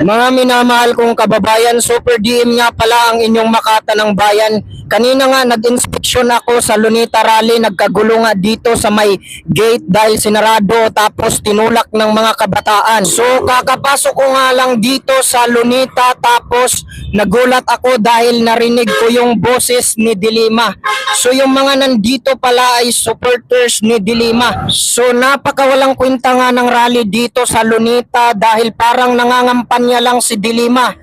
Mga minamahal kong kababayan, Super DM nga pala ang inyong Makata ng Bayan. Kanina nga nag-inspeksyon ako sa Lunita Rally, nagkagulo nga dito sa may gate dahil sinarado tapos tinulak ng mga kabataan. So kakapasok ko nga lang dito sa Lunita tapos nagulat ako dahil narinig ko yung boses ni Dilima. So yung mga nandito pala ay supporters ni Dilima. So napakawalang kwenta nga ng rally dito sa Lunita dahil parang nangangampan niya lang si Dilima.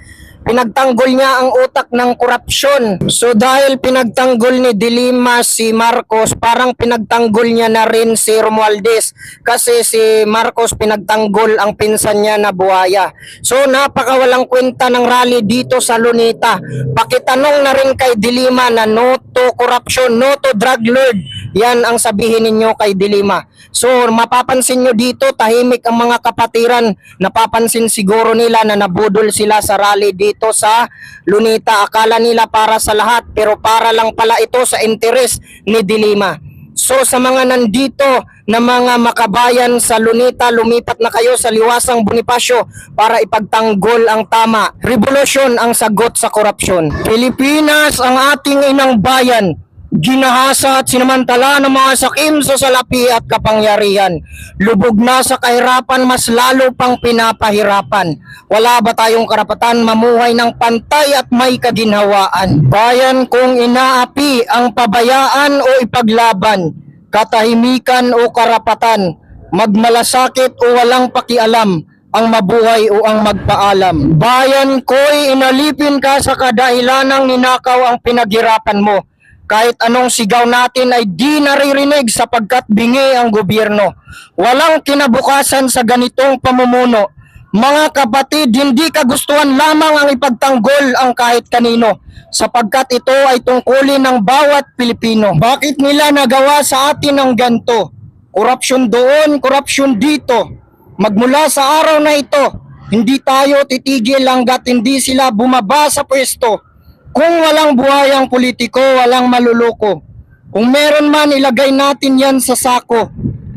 Pinagtanggol niya ang utak ng korupsyon. So dahil pinagtanggol ni Dilima si Marcos, parang pinagtanggol niya na rin si Romualdez. Kasi si Marcos pinagtanggol ang pinsan niya na Buhaya. So napakawalang kwenta ng rally dito sa Lunita. Pakitanong na rin kay Dilima na no to corruption, no to drug lord. Yan ang sabihin ninyo kay Dilima. So mapapansin nyo dito, tahimik ang mga kapatiran. Napapansin siguro nila na nabudol sila sa rally dito sa Lunita. Akala nila para sa lahat pero para lang pala ito sa interes ni Dilima. So sa mga nandito na mga makabayan sa Lunita, lumipat na kayo sa Liwasang Bonifacio para ipagtanggol ang tama. Revolusyon ang sagot sa korupsyon. Pilipinas ang ating inang bayan. Ginahasa at sinamantala ng mga sakim sa salapi at kapangyarihan. Lubog na sa kahirapan, mas lalo pang pinapahirapan. Wala ba tayong karapatan mamuhay ng pantay at may kaginhawaan? Bayan kung inaapi ang pabayaan o ipaglaban, katahimikan o karapatan, magmalasakit o walang pakialam, ang mabuhay o ang magpaalam. Bayan ko'y inalipin ka sa kadahilanang ninakaw ang pinaghirapan mo. Kahit anong sigaw natin ay di naririnig sapagkat bingi ang gobyerno. Walang kinabukasan sa ganitong pamumuno. Mga kapatid, hindi kagustuhan lamang ang ipagtanggol ang kahit kanino sapagkat ito ay tungkulin ng bawat Pilipino. Bakit nila nagawa sa atin ang ganito? Korupsyon doon, korupsyon dito. Magmula sa araw na ito, hindi tayo titigil hanggat hindi sila bumaba sa pwesto. Kung walang buhayang politiko, walang maluluko. Kung meron man, ilagay natin yan sa sako.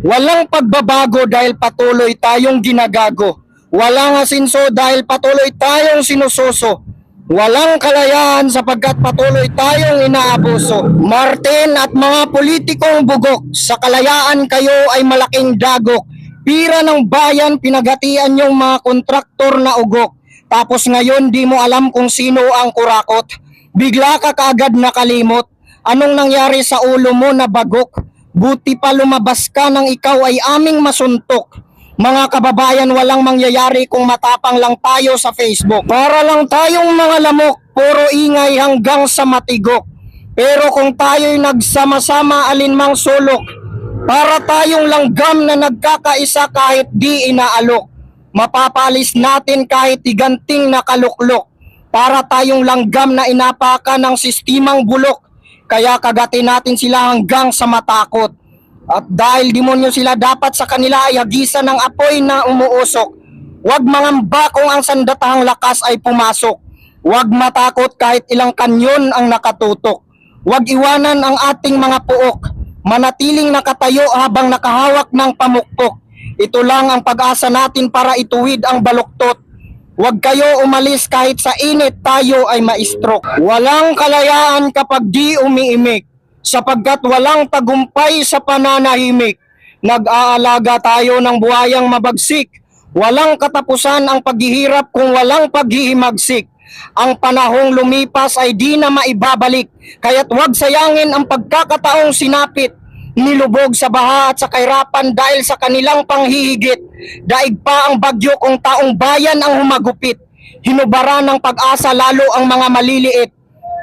Walang pagbabago dahil patuloy tayong ginagago. Walang asinso dahil patuloy tayong sinususo. Walang kalayaan sapagkat patuloy tayong inaabuso. Martin at mga politikong bugok, sa kalayaan kayo ay malaking dagok. Pira ng bayan, pinagatian yung mga kontraktor na ugok. Tapos ngayon di mo alam kung sino ang kurakot. Bigla ka kaagad nakalimot. Anong nangyari sa ulo mo na bagok? Buti pa lumabas ka nang ikaw ay aming masuntok. Mga kababayan, walang mangyayari kung matapang lang tayo sa Facebook. Para lang tayong mga lamok, puro ingay hanggang sa matigok. Pero kung tayo'y nagsama-sama alinmang sulok, para tayong langgam na nagkakaisa kahit di inaalok. Mapapalis natin kahit iganting nakaluklok. Para tayong langgam na inapakan ng sistemang bulok. Kaya kagatin natin sila hanggang sa matakot. At dahil demonyo sila, dapat sa kanila ay hagisan ng apoy na umuusok. Huwag mangamba kung ang sandatahang lakas ay pumasok. Huwag matakot kahit ilang kanyon ang nakatutok. Huwag iwanan ang ating mga puok. Manatiling nakatayo habang nakahawak ng pamukpok. Ito lang ang pag-asa natin para ituwid ang baluktot. Huwag kayo umalis kahit sa init tayo ay ma-stroke. Walang kalayaan kapag di umiimik, sapagkat walang tagumpay sa pananahimik. Nag-aalaga tayo ng buhayang mabagsik. Walang katapusan ang paghihirap kung walang paghihimagsik. Ang panahong lumipas ay di na maibabalik, kaya't huwag sayangin ang pagkakataong sinapit. Nilubog sa baha at sa kahirapan dahil sa kanilang panghihigit. Daig pa ang bagyo kung taong bayan ang humagupit. Hinubara ng pag-asa lalo ang mga maliliit.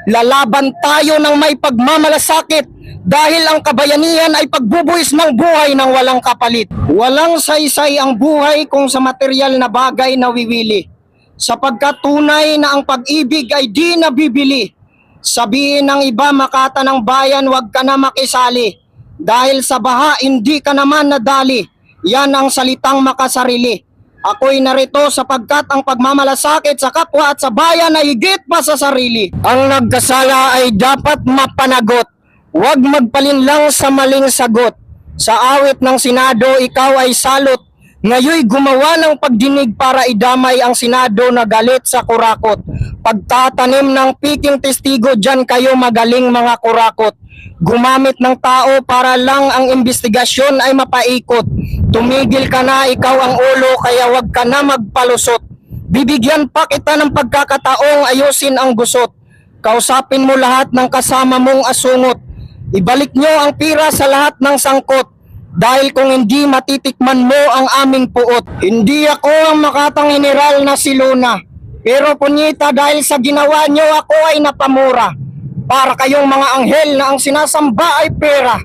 Lalaban tayo ng may pagmamalasakit dahil ang kabayanihan ay pagbubuhis ng buhay ng walang kapalit. Walang saysay ang buhay kung sa material na bagay nawiwili. Sapagkat tunay na ang pag-ibig ay di nabibili. Sabihin ng iba, Makata ng Bayan, wag ka na makisali. Dahil sa baha, hindi ka naman nadali. Yan ang salitang makasarili. Ako'y narito sapagkat ang pagmamalasakit sa kapwa at sa bayan ay higit pa sa sarili. Ang nagkasala ay dapat mapanagot. Huwag magpalinlang sa maling sagot. Sa awit ng Senado, ikaw ay salot. Ngayoy gumawa ng pagdinig para idamay ang Senado na galit sa kurakot. Pagtatanim ng piking testigo, dyan kayo magaling mga kurakot. Gumamit ng tao para lang ang investigasyon ay mapaikot. Tumigil ka na, ikaw ang ulo, kaya wag ka na magpalusot. Bibigyan pa kita ng pagkakataong ayusin ang gusot. Kausapin mo lahat ng kasama mong asungot. Ibalik nyo ang pira sa lahat ng sangkot. Dahil kung hindi matitikman mo ang aming puot. Hindi ako ang makatang general na si Luna. Pero punyita, dahil sa ginawa nyo ako ay napamura. Para kayong mga anghel na ang sinasamba ay pera.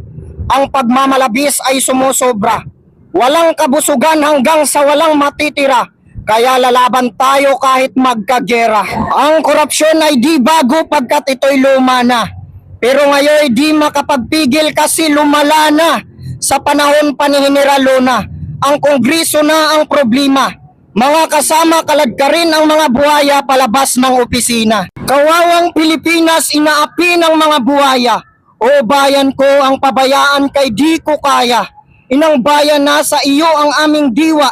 Ang pagmamalabis ay sumusobra. Walang kabusugan hanggang sa walang matitira. Kaya lalaban tayo kahit magkagera. Ang korupsyon ay di bago pagkat ito'y luma na. Pero ngayon di makapagpigil kasi lumala na. Sa panahon pa ni General Luna, ang Kongreso na ang problema. Mga kasama, kaladkarin ang mga buhaya palabas ng opisina. Kawawang Pilipinas, inaapi ng mga buhaya. O bayan ko, ang pabayaan kay di ko kaya. Inang bayan na sa iyo ang aming diwa.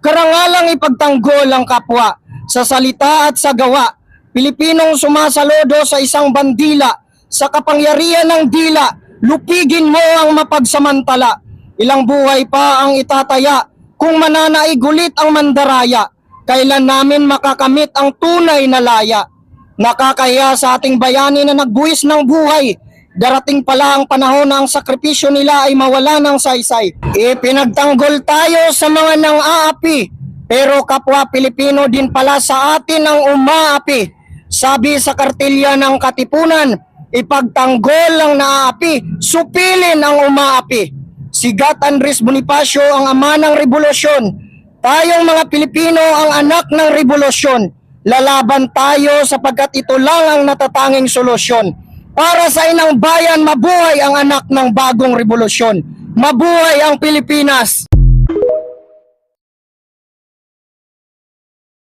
Karangalang ipagtanggol ang kapwa. Sa salita at sa gawa, Pilipinong sumasalodo sa isang bandila. Sa kapangyarihan ng dila, lupigin mo ang mapagsamantala. Ilang buhay pa ang itataya kung mananaigulit ang mandaraya. Kailan namin makakamit ang tunay na laya? Nakakahiya sa ating bayani na nagbuwis ng buhay. Darating pala ang panahon na ang sakripisyo nila ay mawala ng saysay. Ipinagtanggol tayo sa mga nang-aapi, pero kapwa Pilipino din pala sa atin ang umaapi. Sabi sa kartilya ng Katipunan, ipagtanggol ang naaapi, supilin ang umaapi. Sigat Andres Bonifacio ang ama ng revolusyon. Tayong mga Pilipino ang anak ng revolusyon. Lalaban tayo sapagkat ito lang ang natatanging solusyon. Para sa inang bayan, mabuhay ang anak ng bagong revolusyon. Mabuhay ang Pilipinas!